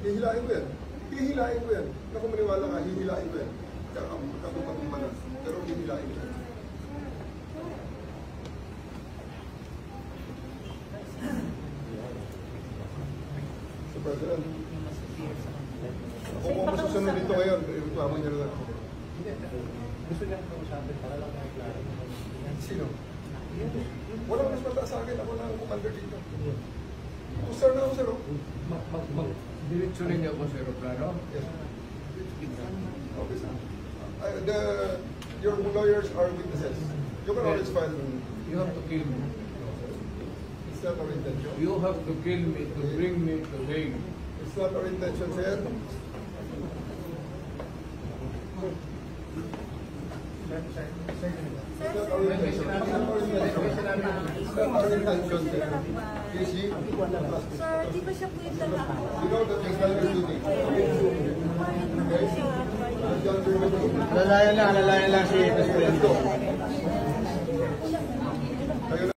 Hihilain ko yan. Hihilain ko yan. Naku, maniwala ka, hihilain ko yan. Kakumpa na. Pero hihilain ko yan. So, President, kung masusunod dito ngayon, reklamo niyo na ako. Gusto niya kausapin para lang makiklaro. Sino? Walang mas mataas sa akin. Ako na ang commander dito. Sir na ako, sir. Diretso rin niya ako sa aeroplano. Yes. Okay, sir. Your lawyers are witnesses. You can always file. You have to kill me. It's not our intention. You have to kill me to bring me to Hague. It's not our intention, sir. It's not our intention. It's not our intention, sir. You see? Sir, di ba siya po yung talaga? You know that it's not your duty. Okay? Alalayan lang si Presidente.